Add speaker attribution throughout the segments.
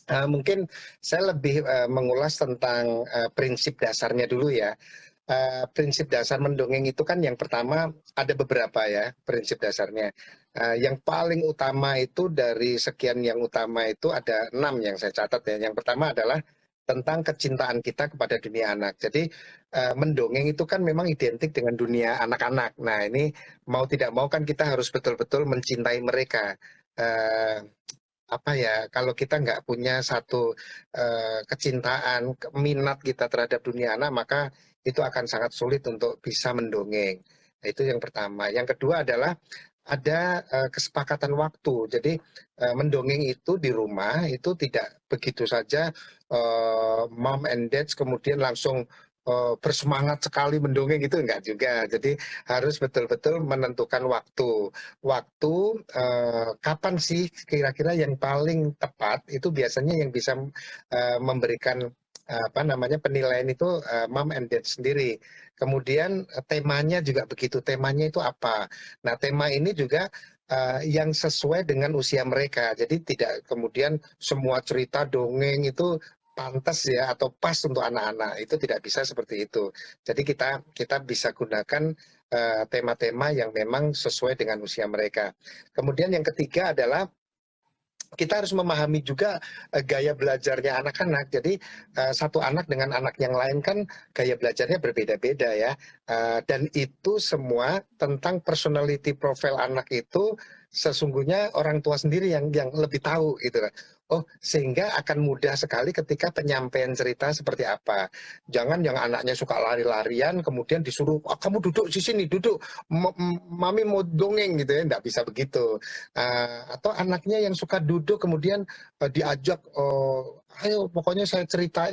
Speaker 1: Mungkin saya lebih mengulas tentang prinsip dasarnya dulu ya. Prinsip dasar mendongeng itu kan yang pertama ada beberapa ya prinsip dasarnya. Yang paling utama itu dari sekian yang utama itu ada 6 yang saya catat ya. Yang pertama adalah tentang kecintaan kita kepada dunia anak. Jadi mendongeng itu kan memang identik dengan dunia anak-anak. Nah ini mau tidak mau kan kita harus betul-betul mencintai mereka. Eh, apa ya, kalau kita nggak punya satu kecintaan, minat kita terhadap dunia anak, maka itu akan sangat sulit untuk bisa mendongeng. Nah, itu yang pertama. Yang kedua adalah ada kesepakatan waktu. Jadi mendongeng itu di rumah itu tidak begitu saja mom and dad kemudian langsung bersemangat sekali mendongeng, itu enggak juga. Jadi harus betul-betul menentukan waktu. Waktu kapan sih kira-kira yang paling tepat, itu biasanya yang bisa memberikan apa namanya penilaian itu mom and dad sendiri. Kemudian temanya juga begitu, temanya itu apa. Nah, tema ini juga yang sesuai dengan usia mereka. Jadi tidak kemudian semua cerita dongeng itu pantas ya atau pas untuk anak-anak. Itu tidak bisa seperti itu. Jadi kita kita bisa gunakan tema-tema yang memang sesuai dengan usia mereka. Kemudian yang ketiga adalah kita harus memahami juga gaya belajarnya anak-anak. Jadi satu anak dengan anak yang lain kan gaya belajarnya berbeda-beda ya. Dan itu semua tentang personality profile anak itu sesungguhnya orang tua sendiri yang lebih tahu gitu. Oh, sehingga akan mudah sekali ketika penyampaian cerita seperti apa. Jangan yang anaknya suka lari-larian kemudian disuruh, "Ah, kamu duduk di sini, duduk. Mami mau dongeng," gitu ya. Nggak bisa begitu. Atau anaknya yang suka duduk kemudian diajak, ayo pokoknya saya cerita,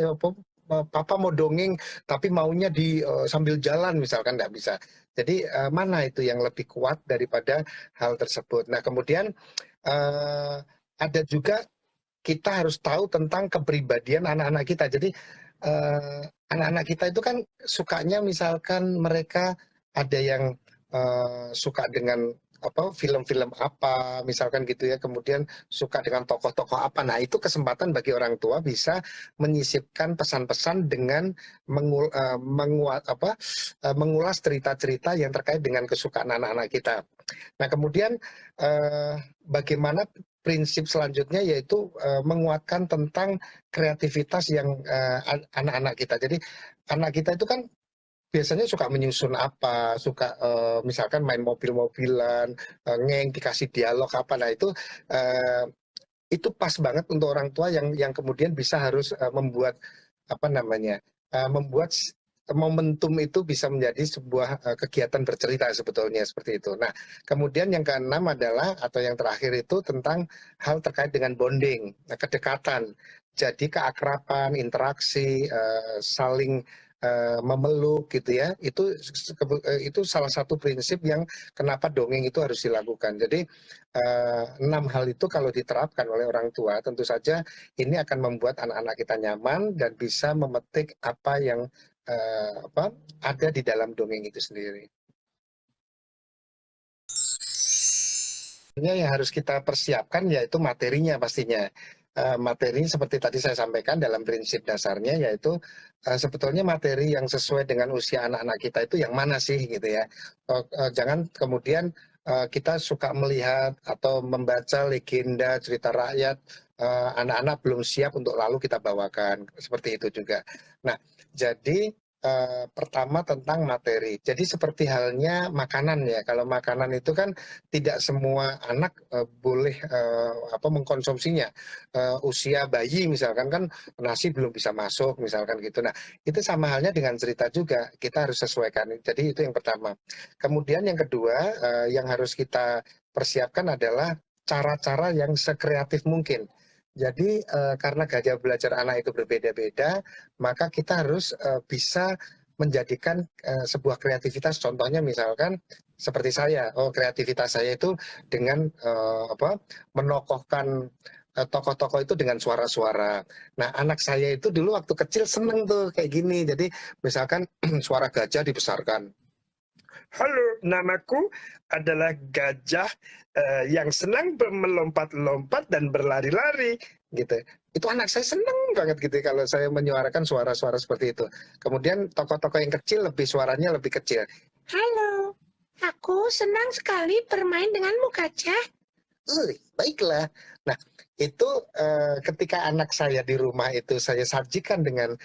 Speaker 1: papa mau dongeng tapi maunya di sambil jalan misalkan, nggak bisa. Jadi mana itu yang lebih kuat daripada hal tersebut. Nah kemudian eh, ada juga kita harus tahu tentang kepribadian anak-anak kita. Jadi anak-anak kita itu kan sukanya misalkan mereka ada yang suka dengan apa film-film apa misalkan gitu ya, kemudian suka dengan tokoh-tokoh apa. Nah itu kesempatan bagi orang tua bisa menyisipkan pesan-pesan dengan mengulas cerita-cerita yang terkait dengan kesukaan anak-anak kita. Nah kemudian bagaimana prinsip selanjutnya yaitu menguatkan tentang kreativitas yang anak-anak kita. Jadi anak kita itu kan biasanya suka menyusun apa, suka misalkan main mobil-mobilan, ngeng dikasih dialog apa. Nah itu pas banget untuk orang tua yang kemudian bisa harus membuat apa namanya, membuat momentum itu bisa menjadi sebuah kegiatan bercerita sebetulnya seperti itu. Nah, kemudian yang keenam adalah atau yang terakhir itu tentang hal terkait dengan bonding, kedekatan. Jadi keakraban, interaksi, saling memeluk gitu ya. Itu salah satu prinsip yang kenapa dongeng itu harus dilakukan. Jadi 6 hal itu kalau diterapkan oleh orang tua, tentu saja ini akan membuat anak-anak kita nyaman dan bisa memetik apa yang ada di dalam dongeng itu sendiri. Yang harus kita persiapkan yaitu materinya pastinya. Materi seperti tadi saya sampaikan dalam prinsip dasarnya yaitu sebetulnya materi yang sesuai dengan usia anak-anak kita itu yang mana sih gitu ya. Jangan kemudian kita suka melihat atau membaca legenda cerita rakyat, anak-anak belum siap untuk lalu kita bawakan seperti itu juga. Nah, jadi pertama tentang materi. Jadi seperti halnya makanan ya. Kalau makanan itu kan tidak semua anak boleh mengkonsumsinya. Usia bayi misalkan kan nasi belum bisa masuk misalkan gitu. Nah, itu sama halnya dengan cerita juga. Kita harus sesuaikan. Jadi itu yang pertama. Kemudian yang kedua yang harus kita persiapkan adalah cara-cara yang sekreatif mungkin. Jadi karena gaya belajar anak itu berbeda-beda, maka kita harus bisa menjadikan sebuah kreativitas. Contohnya misalkan seperti saya, kreativitas saya itu dengan menokohkan tokoh-tokoh itu dengan suara-suara. Nah, anak saya itu dulu waktu kecil seneng tuh kayak gini. Jadi misalkan suara gajah dibesarkan. Halo, namaku adalah gajah yang senang melompat-lompat dan berlari-lari. gitu. Itu anak saya seneng banget gitu kalau saya menyuarakan suara-suara seperti itu. Kemudian tokoh-tokoh yang kecil suaranya lebih kecil. Halo, aku senang sekali bermain denganmu, Gajah. Baiklah. Nah, itu ketika anak saya di rumah itu saya sajikan dengan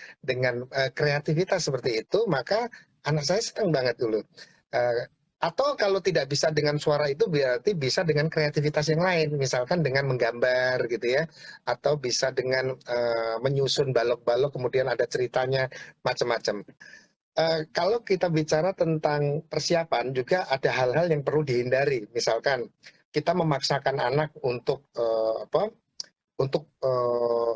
Speaker 1: kreativitas seperti itu, maka anak saya senang banget dulu. Atau kalau tidak bisa dengan suara itu berarti bisa dengan kreativitas yang lain, misalkan dengan menggambar gitu ya, atau bisa dengan menyusun balok-balok kemudian ada ceritanya macam-macam. Kalau kita bicara tentang persiapan juga ada hal-hal yang perlu dihindari, misalkan kita memaksakan anak untuk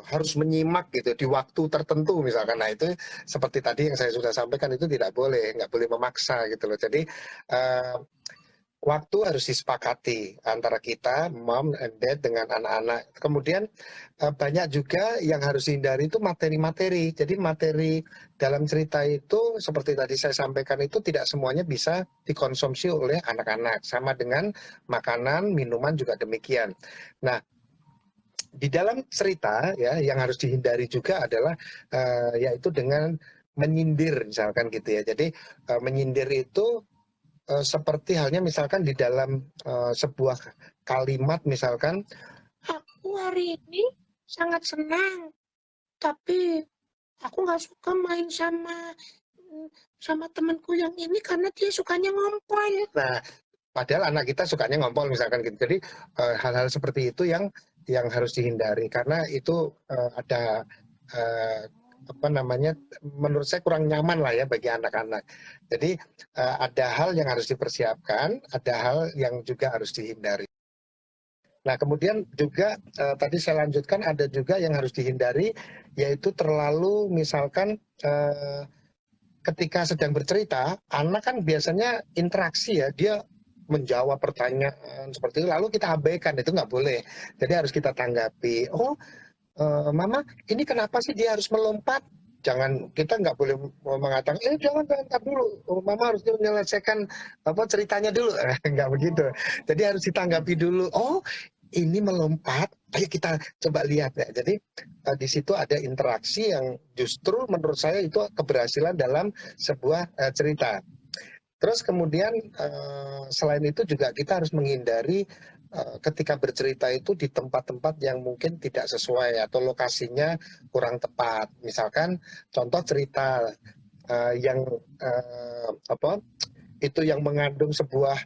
Speaker 1: harus menyimak gitu di waktu tertentu misalkan. Nah itu seperti tadi yang saya sudah sampaikan itu tidak boleh, nggak boleh memaksa gitu loh. Jadi waktu harus disepakati antara kita, mom and dad dengan anak-anak. Kemudian banyak juga yang harus dihindari itu materi-materi. Jadi materi dalam cerita itu seperti tadi saya sampaikan itu tidak semuanya bisa dikonsumsi oleh anak-anak. Sama dengan makanan, minuman juga demikian. Nah, di dalam cerita ya yang harus dihindari juga adalah yaitu dengan menyindir misalkan gitu ya. Jadi menyindir itu seperti halnya misalkan di dalam sebuah kalimat misalkan, aku hari ini sangat senang, tapi aku nggak suka main sama temanku yang ini karena dia sukanya ngompol. Nah, padahal anak kita sukanya ngompol misalkan gitu. Jadi hal-hal seperti itu yang harus dihindari karena itu ada apa namanya, menurut saya kurang nyaman lah ya bagi anak-anak. Jadi ada hal yang harus dipersiapkan, ada hal yang juga harus dihindari. Nah, kemudian juga tadi saya lanjutkan ada juga yang harus dihindari, yaitu terlalu misalkan ketika sedang bercerita, anak kan biasanya interaksi ya, dia menjawab pertanyaan seperti itu, lalu kita abaikan, itu nggak boleh. Jadi harus kita tanggapi, oh mama ini kenapa sih dia harus melompat? Jangan, kita nggak boleh mengatakan, jangan tar dulu, mama harus menyelesaikan ceritanya dulu. Nggak begitu. Jadi harus ditanggapi dulu, oh ini melompat, ayo kita coba lihat ya. Jadi di situ ada interaksi yang justru menurut saya itu keberhasilan dalam sebuah cerita. Terus kemudian selain itu juga kita harus menghindari ketika bercerita itu di tempat-tempat yang mungkin tidak sesuai atau lokasinya kurang tepat. Misalkan contoh cerita yang itu yang mengandung sebuah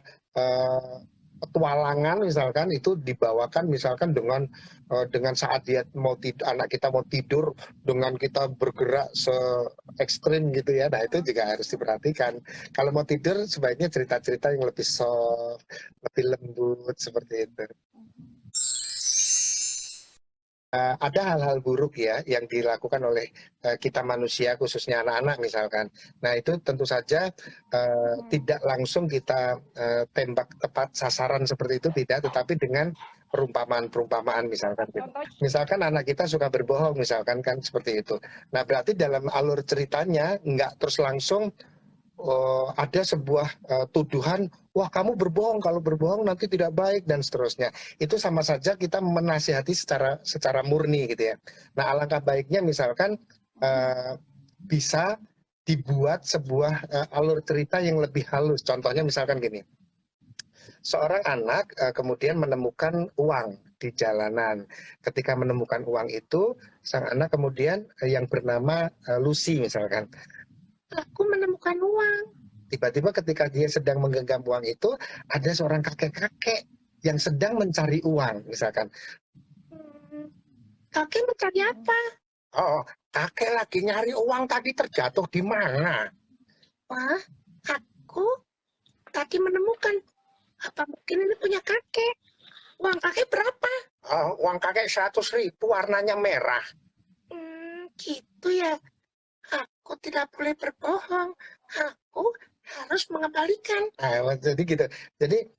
Speaker 1: petualangan misalkan itu dibawakan misalkan dengan saat dia mau tidur, anak kita mau tidur dengan kita bergerak se ekstrim gitu ya. Nah itu juga harus diperhatikan. Kalau mau tidur sebaiknya cerita-cerita yang lebih soft, lebih lembut seperti itu. Ada hal-hal buruk ya yang dilakukan oleh kita manusia khususnya anak-anak misalkan. Nah itu tentu saja tidak langsung kita tembak tepat sasaran seperti itu tidak, tetapi dengan perumpamaan-perumpamaan misalkan. Misalkan anak kita suka berbohong misalkan kan seperti itu. Nah berarti dalam alur ceritanya nggak terus langsung ada sebuah tuduhan, wah kamu berbohong, kalau berbohong nanti tidak baik dan seterusnya. Itu sama saja kita menasihati secara murni gitu ya. Nah alangkah baiknya misalkan bisa dibuat sebuah alur cerita yang lebih halus. Contohnya misalkan gini, seorang anak kemudian menemukan uang di jalanan. Ketika menemukan uang itu, sang anak kemudian yang bernama Lucy misalkan, aku menemukan uang. Tiba-tiba ketika dia sedang menggenggam uang itu, ada seorang kakek-kakek yang sedang mencari uang, misalkan. Kakek mencari apa? Oh, kakek lagi nyari uang tadi terjatuh di mana? Wah, aku tadi menemukan. Apa mungkin ini punya kakek? Uang kakek berapa? Oh, uang kakek 100.000, warnanya merah. Gitu ya. Aku tidak boleh berbohong, aku harus mengembalikan. Nah, jadi gitu. Jadi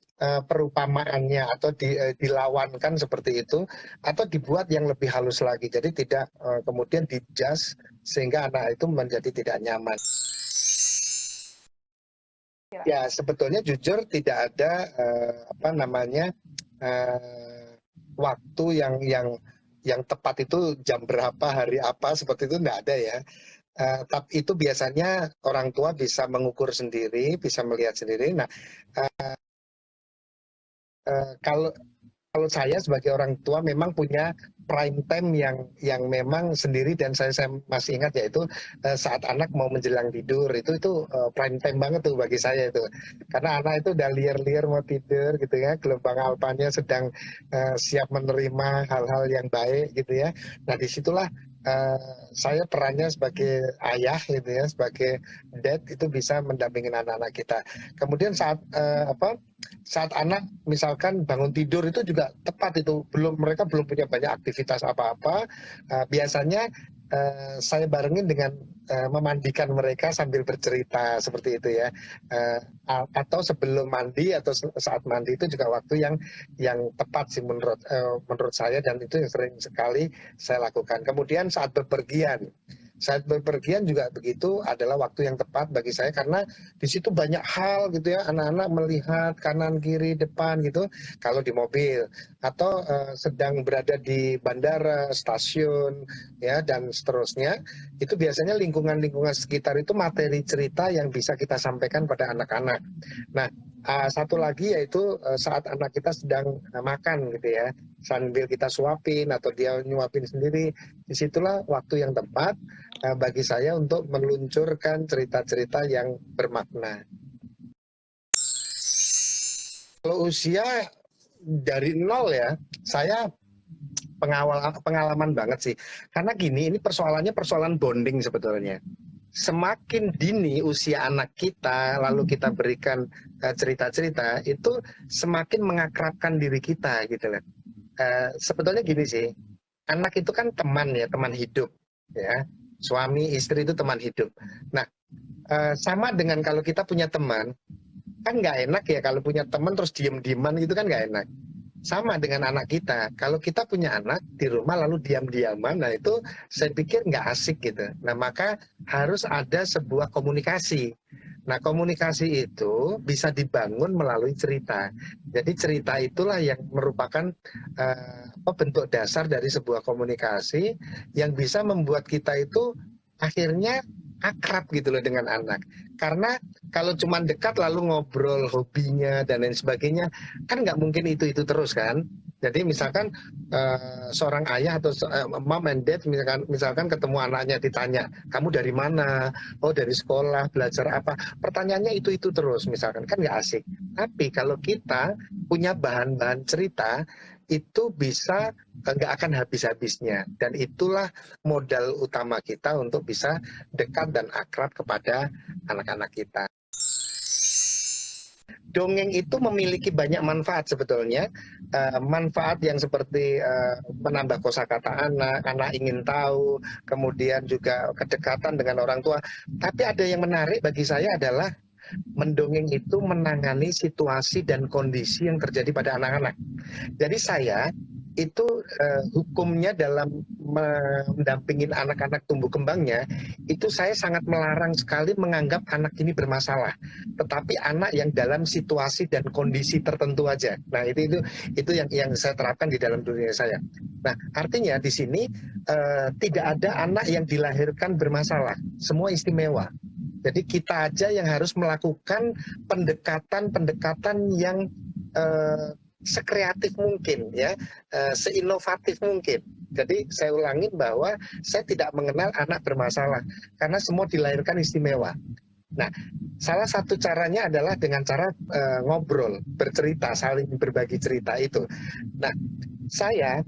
Speaker 1: perumpamaannya atau dilawankan seperti itu, atau dibuat yang lebih halus lagi. Jadi tidak kemudian di-adjust sehingga anak itu menjadi tidak nyaman. Ya sebetulnya jujur tidak ada waktu yang yang tepat itu jam berapa, hari apa, seperti itu nggak ada ya. Tapi itu biasanya orang tua bisa mengukur sendiri, bisa melihat sendiri. Nah, kalau kalau saya sebagai orang tua memang punya prime time yang memang sendiri, dan saya masih ingat yaitu saat anak mau menjelang tidur itu prime time banget tuh bagi saya itu, karena anak itu udah liar-liar mau tidur gitu ya, gelombang alfanya sedang siap menerima hal-hal yang baik gitu ya. Nah disitulah saya perannya sebagai ayah gitu ya, sebagai dad itu bisa mendampingi anak-anak kita. Kemudian saat anak misalkan bangun tidur itu juga tepat, itu mereka belum punya banyak aktivitas apa-apa. Biasanya saya barengin dengan memandikan mereka sambil bercerita seperti itu ya. Atau sebelum mandi atau saat mandi itu juga waktu yang tepat sih menurut saya, dan itu yang sering sekali saya lakukan. Kemudian saat bepergian juga begitu, adalah waktu yang tepat bagi saya, karena di situ banyak hal gitu ya, anak-anak melihat kanan kiri depan gitu kalau di mobil, atau sedang berada di bandara, stasiun ya, dan seterusnya. Itu biasanya lingkungan-lingkungan sekitar itu materi cerita yang bisa kita sampaikan pada anak-anak. Nah, satu lagi yaitu saat anak kita sedang makan gitu ya, sambil kita suapin atau dia nyuapin sendiri, disitulah waktu yang tepat bagi saya untuk meluncurkan cerita-cerita yang bermakna. Kalau usia dari nol ya, saya pengalaman banget sih. Karena gini, ini persoalannya persoalan bonding sebetulnya. Semakin dini usia anak kita, lalu kita berikan cerita-cerita, itu semakin mengakrabkan diri kita gitu loh. Sebetulnya gini sih, anak itu kan teman ya, teman hidup ya. Suami istri itu teman hidup. Nah, sama dengan kalau kita punya teman, kan nggak enak ya kalau punya teman terus diem-dieman gitu, kan nggak enak. Sama dengan anak kita, kalau kita punya anak di rumah lalu diam-diaman, nah itu saya pikir nggak asik gitu. Nah maka harus ada sebuah komunikasi. Nah komunikasi itu bisa dibangun melalui cerita. Jadi cerita itulah yang merupakan bentuk dasar dari sebuah komunikasi yang bisa membuat kita itu akhirnya akrab gitu loh dengan anak. Karena kalau cuma dekat lalu ngobrol hobinya dan lain sebagainya, kan nggak mungkin itu terus kan. Jadi misalkan seorang ayah atau mom and dad misalkan ketemu anaknya, ditanya kamu dari mana, oh dari sekolah, belajar apa, pertanyaannya itu terus misalkan, kan nggak asik. Tapi kalau kita punya bahan-bahan cerita, itu bisa nggak akan habis-habisnya, dan itulah modal utama kita untuk bisa dekat dan akrab kepada anak-anak kita. Dongeng itu memiliki banyak manfaat sebetulnya, manfaat yang seperti menambah kosakata anak ingin tahu, kemudian juga kedekatan dengan orang tua. Tapi ada yang menarik bagi saya adalah mendongeng itu menangani situasi dan kondisi yang terjadi pada anak-anak. Jadi saya itu hukumnya dalam mendampingin anak-anak tumbuh kembangnya, itu saya sangat melarang sekali menganggap anak ini bermasalah, tetapi anak yang dalam situasi dan kondisi tertentu aja. Nah itu yang saya terapkan di dalam dunia saya. Nah artinya di sini tidak ada anak yang dilahirkan bermasalah, semua istimewa. Jadi kita aja yang harus melakukan pendekatan-pendekatan yang sekreatif mungkin ya, seinovatif mungkin. Jadi saya ulangin bahwa saya tidak mengenal anak bermasalah, karena semua dilahirkan istimewa. Nah, salah satu caranya adalah dengan cara ngobrol, bercerita, saling berbagi cerita itu. Nah, saya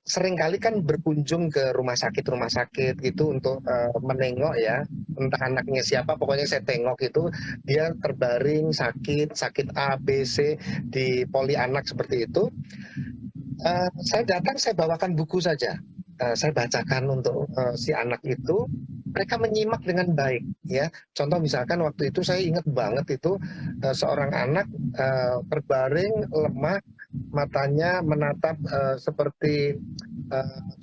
Speaker 1: seringkali kan berkunjung ke rumah sakit gitu untuk menengok ya, entah anaknya siapa, pokoknya saya tengok itu dia terbaring sakit A, B, C di poli anak seperti itu. Saya datang, saya bawakan buku saja. Saya bacakan untuk si anak itu, mereka menyimak dengan baik ya. Contoh misalkan waktu itu saya ingat banget itu seorang anak terbaring lemah, matanya menatap seperti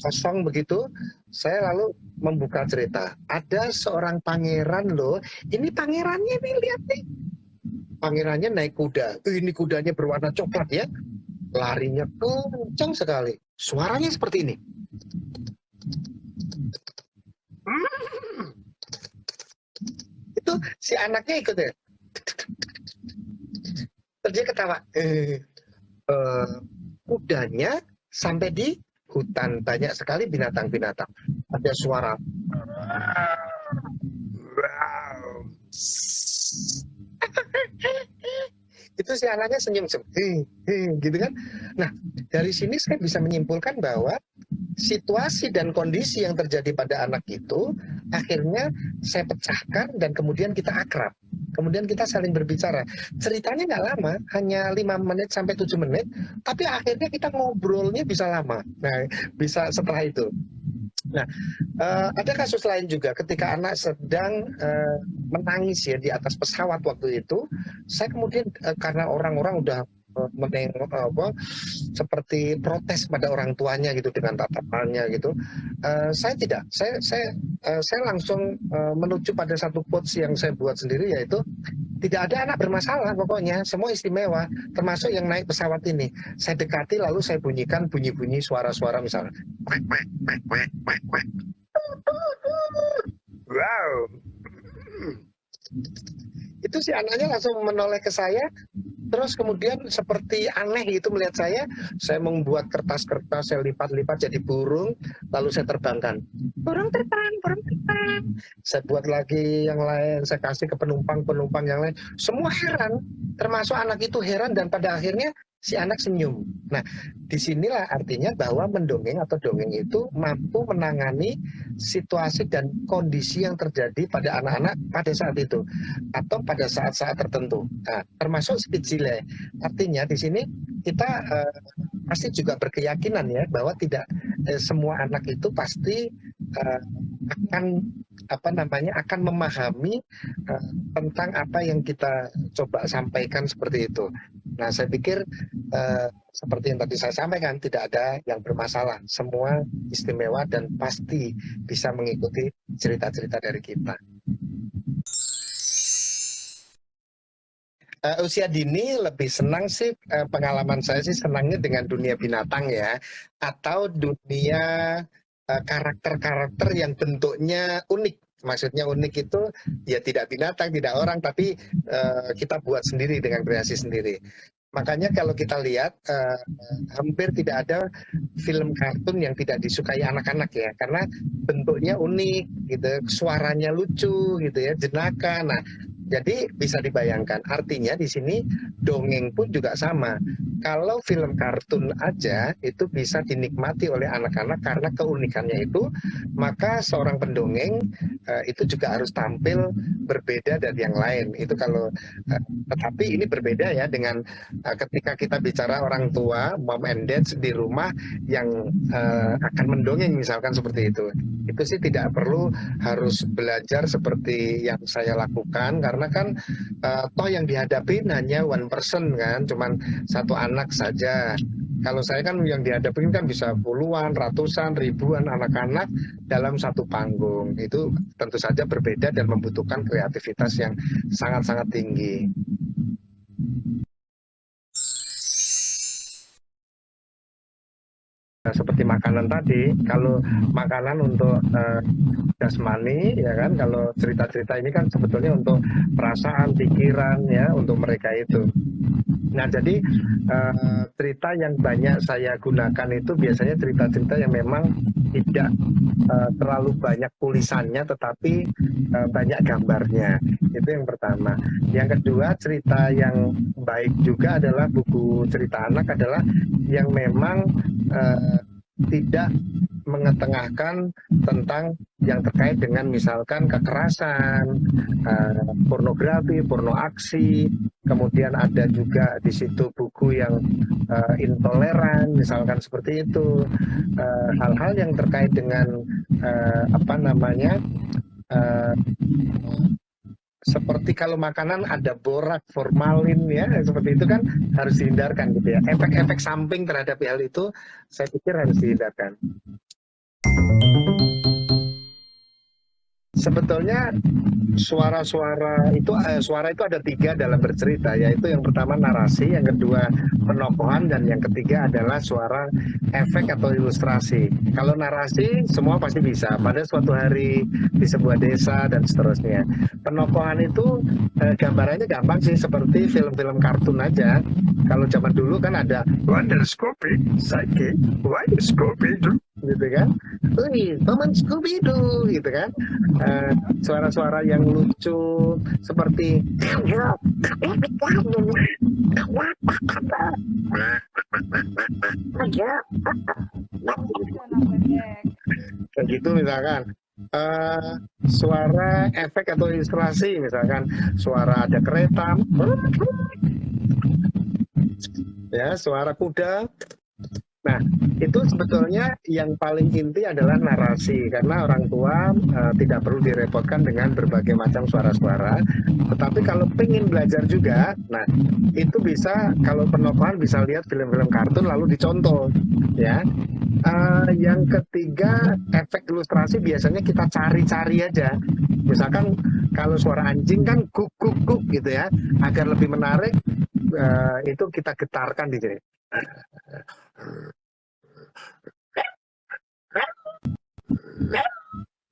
Speaker 1: kosong begitu. Saya lalu membuka cerita. Ada seorang pangeran loh. Ini pangerannya nih, lihat nih. Pangerannya naik kuda. Ini kudanya berwarna coklat ya. larinya kencang sekali, suaranya seperti ini. Itu si anaknya ikut ya, terus dia ketawa. Kudanya sampai di hutan, banyak sekali binatang-binatang, ada suara itu si anaknya senyum gitu kan. Nah, dari sini saya bisa menyimpulkan bahwa situasi dan kondisi yang terjadi pada anak itu akhirnya saya pecahkan dan kemudian kita akrab. Kemudian kita saling berbicara. Ceritanya nggak lama, hanya 5 menit sampai 7 menit, tapi akhirnya kita ngobrolnya bisa lama. Nah, bisa setelah itu. Nah, ada kasus lain juga ketika anak sedang menangis ya di atas pesawat waktu itu. Saya kemudian karena orang-orang udah menengok seperti protes pada orang tuanya gitu dengan tatapannya gitu. Saya tidak, saya langsung menuju pada satu quotes yang saya buat sendiri, yaitu tidak ada anak bermasalah, pokoknya semua istimewa, termasuk yang naik pesawat ini. Saya dekati lalu saya bunyikan bunyi-bunyi suara-suara misalnya. Wow. Itu si anaknya langsung menoleh ke saya, terus kemudian seperti aneh gitu melihat saya membuat kertas-kertas, saya lipat-lipat jadi burung, lalu saya terbangkan. Burung terbang, burung terbang. Saya buat lagi yang lain, saya kasih ke penumpang-penumpang yang lain. Semua heran, termasuk anak itu heran, dan pada akhirnya si anak senyum. Nah, disinilah artinya bahwa mendongeng atau dongeng itu mampu menangani situasi dan kondisi yang terjadi pada anak-anak pada saat itu atau pada saat-saat tertentu. Nah, termasuk speech delay. Artinya di sini kita pasti juga berkeyakinan ya bahwa tidak semua anak itu pasti akan akan memahami tentang apa yang kita coba sampaikan seperti itu. Nah, saya pikir seperti yang tadi saya sampaikan, tidak ada yang bermasalah, semua istimewa dan pasti bisa mengikuti cerita-cerita dari kita. Usia dini lebih senang sih, pengalaman saya sih senangnya dengan dunia binatang ya, atau dunia karakter-karakter yang bentuknya unik. Maksudnya unik itu ya tidak binatang, tidak orang, tapi kita buat sendiri dengan kreasi sendiri. Makanya kalau kita lihat hampir tidak ada film kartun yang tidak disukai anak-anak ya, karena bentuknya unik gitu, suaranya lucu gitu ya, jenaka. Nah, jadi bisa dibayangkan, artinya di sini dongeng pun juga sama. Kalau film kartun aja itu bisa dinikmati oleh anak-anak karena keunikannya itu, maka seorang pendongeng itu juga harus tampil berbeda dari yang lain. Itu kalau tetapi ini berbeda ya dengan ketika kita bicara orang tua, mom and dad di rumah yang akan mendongeng misalkan seperti itu. Itu sih tidak perlu harus belajar seperti yang saya lakukan, karena kan toh yang dihadapi hanya one person kan, cuman satu anak saja. Kalau saya kan yang dihadapi kan bisa puluhan, ratusan, ribuan anak-anak dalam satu panggung. Itu tentu saja berbeda dan membutuhkan kreativitas yang sangat-sangat tinggi. Nah, seperti makanan tadi, kalau makanan untuk jasmani ya kan, kalau cerita-cerita ini kan sebetulnya untuk perasaan, pikiran ya, untuk mereka itu. Nah, jadi cerita yang banyak saya gunakan itu biasanya cerita-cerita yang memang tidak terlalu banyak tulisannya, tetapi banyak gambarnya. Itu yang pertama. Yang kedua, cerita yang baik juga adalah buku cerita anak adalah yang memang tidak mengetengahkan tentang yang terkait dengan misalkan kekerasan, pornografi, porno aksi, kemudian ada juga di situ buku yang intoleran, misalkan seperti itu, hal-hal yang terkait dengan seperti kalau makanan ada borak, formalin ya, seperti itu kan harus dihindarkan gitu ya. Efek-efek samping terhadap hal itu saya pikir harus dihindarkan. Sebetulnya suara itu ada tiga dalam bercerita, yaitu yang pertama narasi, yang kedua penokohan, dan yang ketiga adalah suara efek atau ilustrasi. Kalau narasi semua pasti bisa pada suatu hari di sebuah desa dan seterusnya. Penokohan itu gambarannya gampang sih, seperti film-film kartun aja. Kalau zaman dulu kan ada Wonder Scooby, Psyche, Wonder Scooby, gitu kan. Wih, Paman Scooby Doo, gitu kan. Suara-suara yang lucu seperti kayak gitu misalkan. Suara efek atau ilustrasi misalkan suara ada kereta, ya suara kuda. Nah, itu sebetulnya yang paling inti adalah narasi, karena orang tua tidak perlu direpotkan dengan berbagai macam suara-suara. Tetapi kalau pengen belajar juga, nah itu bisa, kalau penokohan bisa lihat film-film kartun lalu dicontoh, ya. Yang ketiga, efek ilustrasi biasanya kita cari-cari aja. Misalkan kalau suara anjing kan guk guk guk gitu ya, agar lebih menarik itu kita getarkan di sini.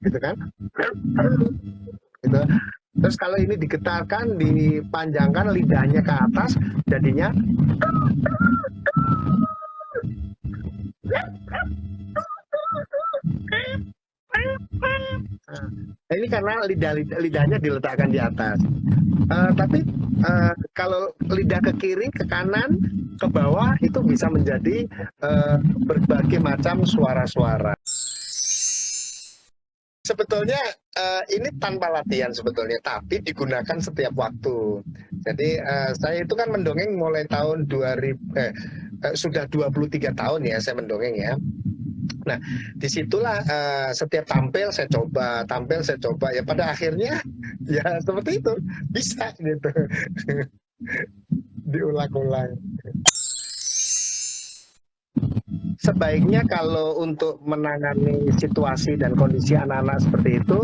Speaker 1: Gitu kan? Gitu. Terus kalau ini digetarkan, dipanjangkan lidahnya ke atas, jadinya ini karena lidahnya diletakkan di atas. Tapi kalau lidah ke kiri, ke kanan, ke bawah itu bisa menjadi berbagai macam suara-suara. Sebetulnya ini tanpa latihan sebetulnya, tapi digunakan setiap waktu. Jadi saya itu kan mendongeng mulai tahun 2000, sudah 23 tahun ya saya mendongeng ya. Nah, disitulah setiap tampil saya coba, ya pada akhirnya ya seperti itu, bisa gitu. Diulang-ulang. Sebaiknya kalau untuk menangani situasi dan kondisi anak-anak seperti itu,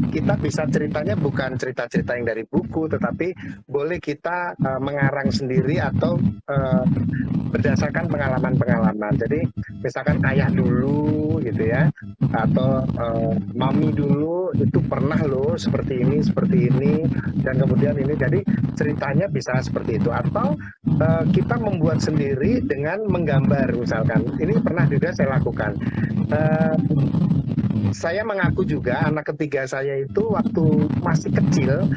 Speaker 1: kita bisa ceritanya bukan cerita-cerita yang dari buku, tetapi boleh kita mengarang sendiri atau berdasarkan pengalaman-pengalaman. Jadi misalkan ayah dulu gitu ya, atau mami dulu itu pernah loh seperti ini, dan kemudian ini. Jadi ceritanya bisa seperti itu. Atau kita membuat sendiri dengan menggambar misalkan. Ini pernah juga saya lakukan. Saya mengaku juga anak ketiga saya itu waktu masih kecil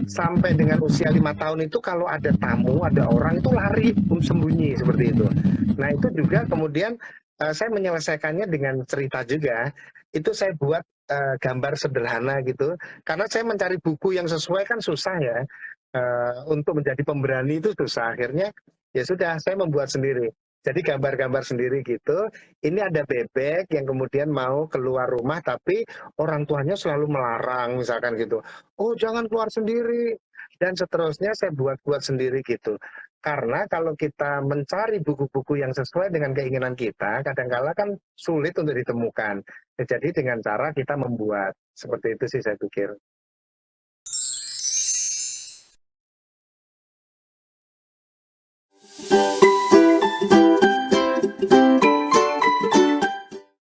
Speaker 1: sampai dengan usia 5 tahun itu kalau ada tamu, ada orang itu lari sembunyi seperti itu. Nah itu juga kemudian saya menyelesaikannya dengan cerita juga. Itu saya buat gambar sederhana gitu. Karena saya mencari buku yang sesuai kan susah ya. Untuk menjadi pemberani itu susah. Akhirnya ya sudah saya membuat sendiri. Jadi gambar-gambar sendiri gitu. Ini ada bebek yang kemudian mau keluar rumah tapi orang tuanya selalu melarang misalkan gitu. Oh jangan keluar sendiri. Dan seterusnya saya buat-buat sendiri gitu. Karena kalau kita mencari buku-buku yang sesuai dengan keinginan kita, kadang-kala kan sulit untuk ditemukan. Jadi dengan cara kita membuat. Seperti itu sih saya pikir.